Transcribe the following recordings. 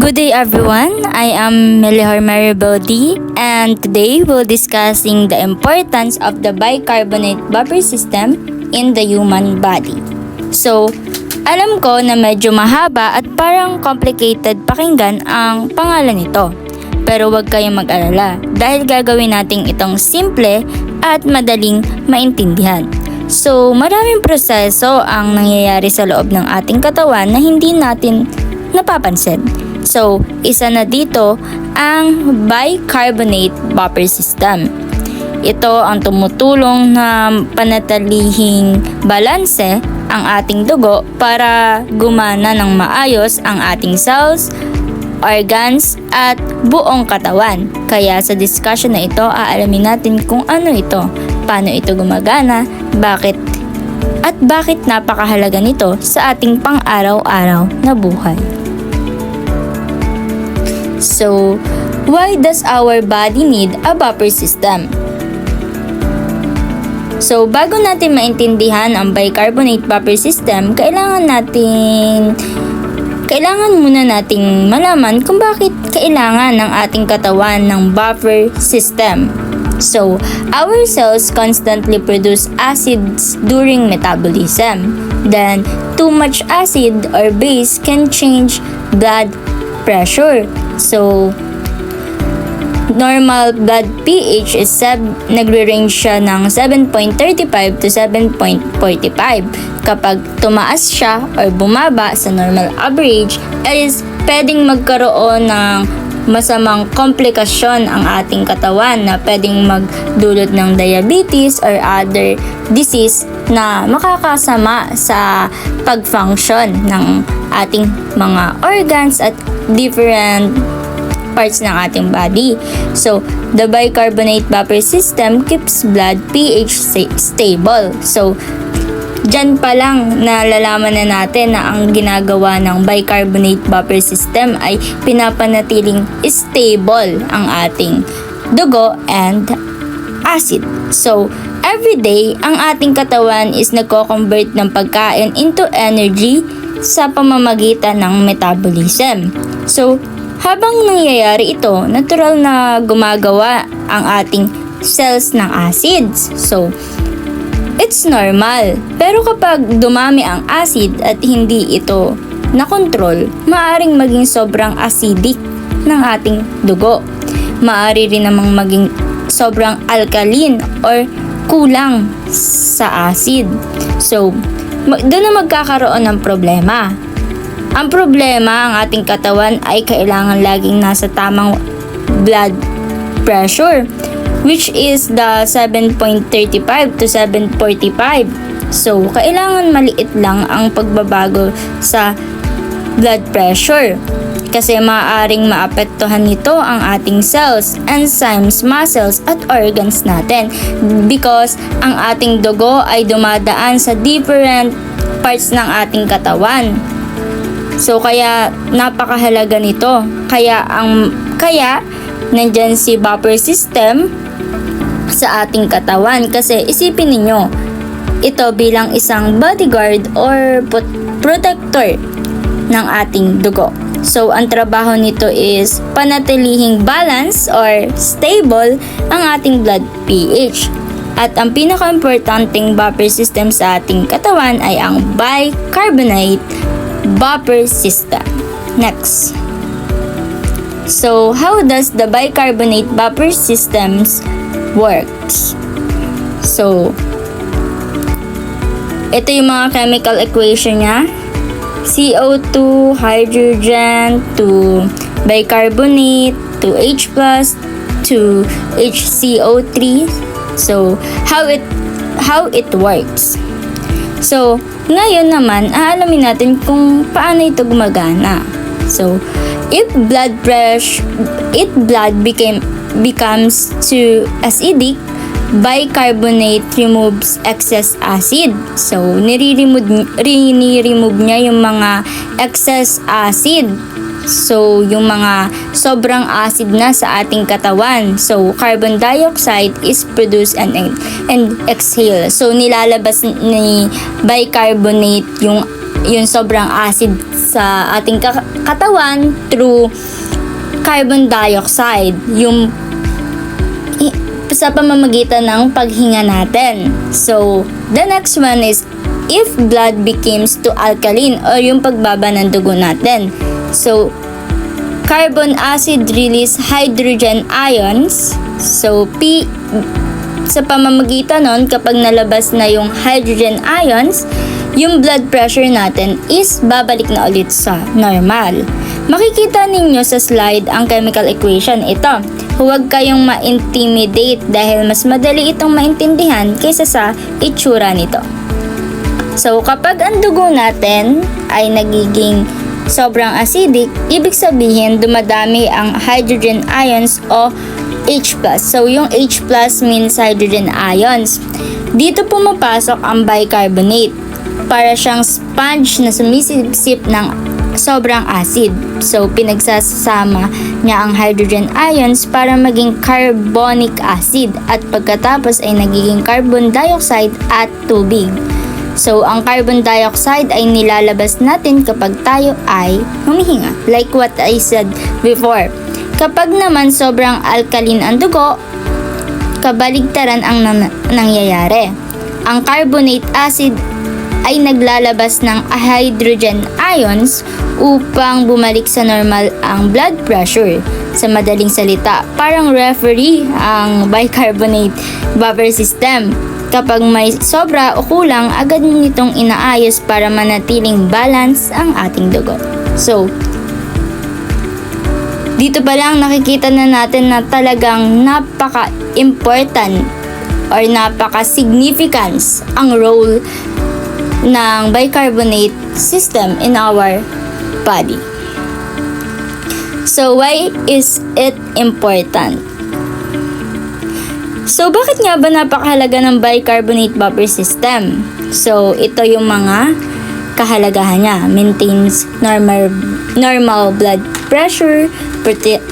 Good day everyone, I am Melihor Maribodi and today we'll discussing the importance of the bicarbonate buffer system in the human body. So, alam ko na medyo mahaba at parang complicated pakinggan ang pangalan nito. Pero huwag kayong mag-alala dahil gagawin natin itong simple at madaling maintindihan. So, maraming proseso ang nangyayari sa loob ng ating katawan na hindi natin napapansin. So, isa na dito ang bicarbonate buffer system. Ito ang tumutulong na panatilihing balanse ang ating dugo para gumana ng maayos ang ating cells, organs, at buong katawan. Kaya sa discussion na ito, aalamin natin kung ano ito, paano ito gumagana, bakit napakahalaga nito sa ating pang-araw-araw na buhay. So, why does our body need a buffer system? So, bago natin maintindihan ang bicarbonate buffer system, kailangan muna nating malaman kung bakit kailangan ng ating katawan ng buffer system. So, our cells constantly produce acids during metabolism. Then, too much acid or base can change blood pressure. So, normal blood pH is nagre-range siya ng 7.35 to 7.45. Kapag tumaas siya or bumaba sa normal average, is pwedeng magkaroon ng masamang komplikasyon ang ating katawan na pwedeng magdulot ng diabetes or other disease na makakasama sa pag-function ng ating mga organs at different parts ng ating body. So, the bicarbonate buffer system keeps blood pH stable. So, dyan pa lang nalalaman na natin na ang ginagawa ng bicarbonate buffer system ay pinapanatiling stable ang ating dugo and acid. So, every day, ang ating katawan is nagko-convert ng pagkain into energy sa pamamagitan ng metabolism. So, habang nangyayari ito, natural na gumagawa ang ating cells ng acids. So, it's normal. Pero kapag dumami ang acid at hindi ito nakontrol, maaaring maging sobrang acidic ng ating dugo. Maaari rin namang maging sobrang alkaline or kulang sa acid. So, doon na magkakaroon ng problema. Ang problema, ang ating katawan ay kailangan laging nasa tamang blood pressure, which is the 7.35 to 7.45. So, kailangan maliit lang ang pagbabago sa blood pressure kasi maaaring maapektuhan nito ang ating cells, enzymes, muscles, at organs natin because ang ating dugo ay dumadaan sa different parts ng ating katawan. So, kaya napakahalaga nito. Kaya nandyan si buffer system sa ating katawan kasi isipin ninyo, ito bilang isang bodyguard or protector ng ating dugo. So, ang trabaho nito is panatilihing balance or stable ang ating blood pH. At ang pinaka-importanting buffer system sa ating katawan ay ang bicarbonate buffer system. Next. So, how does the bicarbonate buffer systems works? So, ito yung mga chemical equation niya. CO2, hydrogen, to bicarbonate, to H+, to HCO3. So, how it works. So, ngayon naman, aalamin natin kung paano ito gumagana. So, if blood becomes too acidic, bicarbonate removes excess acid. So, nire-remove niya yung mga excess acid. So, yung mga sobrang acid na sa ating katawan. So, carbon dioxide is produced and exhaled. So, nilalabas ni bicarbonate yung sobrang acid sa ating katawan through carbon dioxide, yung sa pamamagitan ng paghinga natin. So, the next one is if blood becomes too alkaline or yung pagbaba ng dugo natin. So, carbon acid release hydrogen ions. So, sa pamamagitan nun, kapag nalabas na yung hydrogen ions, yung blood pressure natin is babalik na ulit sa normal. Makikita ninyo sa slide ang chemical equation. Ito, huwag kayong ma-intimidate dahil mas madali itong maintindihan kaysa sa itsura nito. So, kapag ang dugo natin ay nagiging sobrang acidic, ibig sabihin dumadami ang hydrogen ions o H+. So, yung H+ means hydrogen ions. Dito pumapasok ang bicarbonate. Para siyang sponge na sumisipsip ng sobrang acid. So, pinagsasama niya ang hydrogen ions para maging carbonic acid at pagkatapos ay nagiging carbon dioxide at tubig. So, ang carbon dioxide ay nilalabas natin kapag tayo ay humihinga. Like what I said before. Kapag naman sobrang alkaline ang dugo, kabaligtaran ang nangyayari. Ang carbonate acid ay naglalabas ng hydrogen ions upang bumalik sa normal ang blood pressure. Sa madaling salita, parang referee ang bicarbonate buffer system. Kapag may sobra o kulang, agad nitong inaayos para manatiling balance ang ating dugo. So, dito pa lang nakikita na natin na talagang napaka-important or napaka-significance ang role ng bicarbonate system in our body. So, why is it important? So, bakit nga ba napakahalaga ng bicarbonate buffer system? So, ito yung mga kahalagahan niya. Maintains normal blood pressure,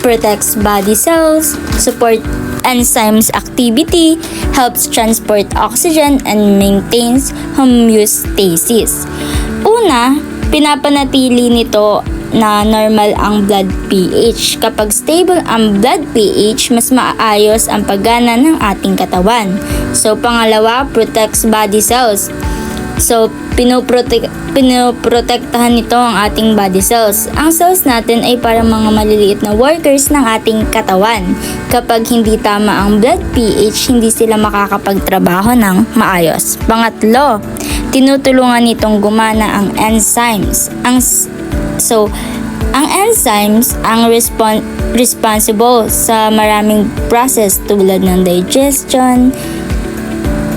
protects body cells, support enzymes activity, helps transport oxygen, and maintains homeostasis. Una, pinapanatili nito na normal ang blood pH. Kapag stable ang blood pH, mas maayos ang paggana ng ating katawan. So, pangalawa, protects body cells. So, pinoprotektahan nito ang ating body cells. Ang cells natin ay parang mga maliliit na workers ng ating katawan. Kapag hindi tama ang blood pH, hindi sila makakapagtrabaho ng maayos. Pangatlo, tinutulungan nitong gumana ang enzymes. Ang enzymes ang responsible sa maraming process tulad ng digestion,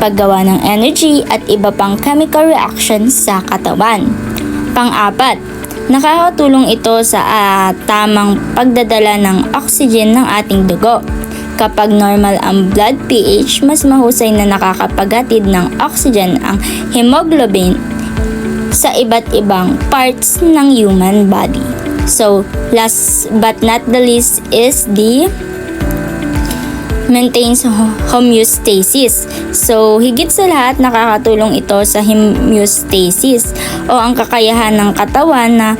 paggawa ng energy at iba pang chemical reactions sa katawan. Pang-apat, nakakatulong ito sa tamang pagdadala ng oxygen ng ating dugo. Kapag normal ang blood pH, mas mahusay na nakakapaghatid ng oxygen ang hemoglobin sa iba't ibang parts ng human body. So, last but not the least is the maintains homeostasis. So, higit sa lahat, nakakatulong ito sa homeostasis o ang kakayahan ng katawan na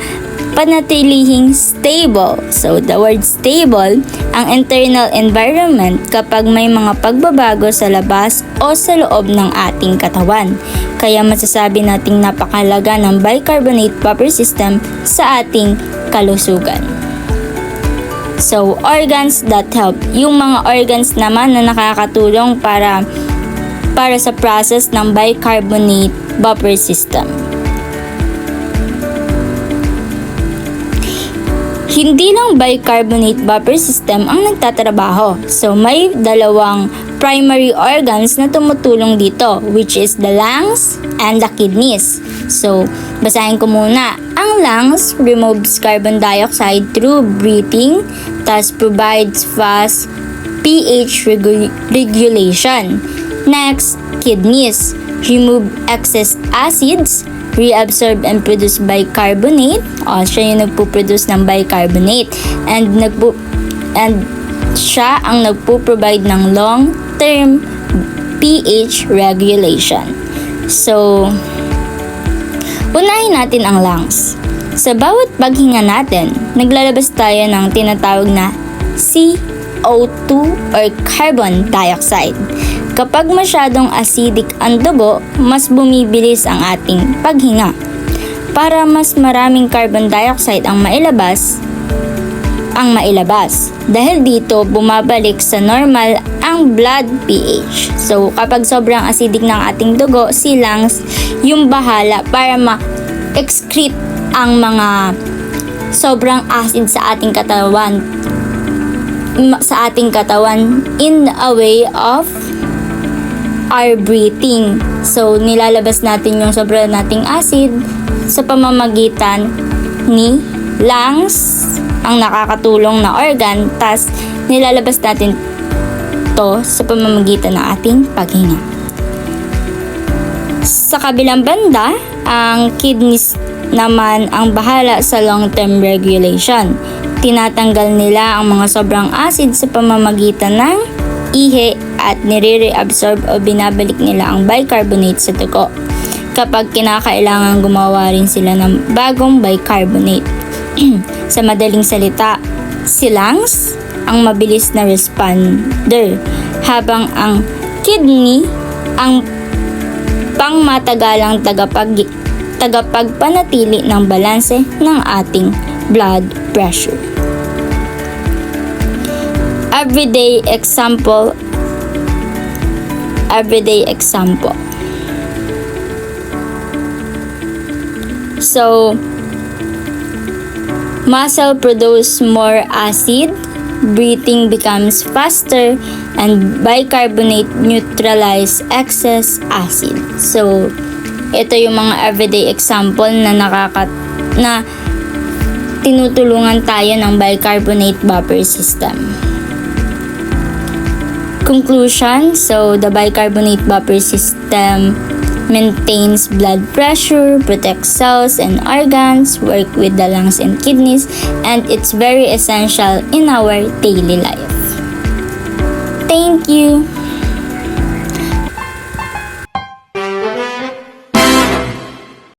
panatilihing stable. So, the word stable, ang internal environment kapag may mga pagbabago sa labas o sa loob ng ating katawan. Kaya masasabi nating napakahalaga ng bicarbonate buffer system sa ating kalusugan. So, organs that help. Yung mga organs naman na nakakatulong para sa process ng bicarbonate buffer system. Hindi lang bicarbonate buffer system ang nagtatrabaho. So, may dalawang primary organs na tumutulong dito, which is the lungs and the kidneys. So, basahin ko muna. Ang lungs removes carbon dioxide through breathing, thus provides fast pH regulation. Next, kidneys remove excess acids, reabsorb and produce bicarbonate. Siya yung nagpo-produce ng bicarbonate and siya ang nagpo-provide ng long-term pH regulation. So, unahin natin ang lungs. Sa bawat paghinga natin, naglalabas tayo ng tinatawag na CO2 or carbon dioxide. Kapag masyadong acidic ang dugo, mas bumibilis ang ating paghinga. Para mas maraming carbon dioxide ang mailabas. Dahil dito, bumabalik sa normal ang blood pH. So, kapag sobrang acidic ng ating dugo, si lungs yung bahala para ma-excrete ang mga sobrang acid sa ating katawan in a way of our breathing. So, nilalabas natin yung sobrang nating acid sa pamamagitan ni lungs, ang nakakatulong na organ, tas nilalabas natin to sa pamamagitan ng ating paghinga. Sa kabilang banda, ang kidneys naman ang bahala sa long-term regulation. Tinatanggal nila ang mga sobrang acid sa pamamagitan ng ihi at nire-reabsorb o binabalik nila ang bicarbonate sa dugo. Kapag kinakailangan, gumawa rin sila ng bagong bicarbonate. Sa madaling salita, si lungs ang mabilis na responder, habang ang kidney ang pangmatagalang tagapagpanatili ng balanse ng ating blood pressure. Everyday example. So, muscle produce more acid, breathing becomes faster, and bicarbonate neutralize excess acid. So, ito yung mga everyday example na tinutulungan tayo ng bicarbonate buffer system. Conclusion, so the bicarbonate buffer system maintains blood pressure, protects cells and organs, work with the lungs and kidneys, and it's very essential in our daily life. Thank you!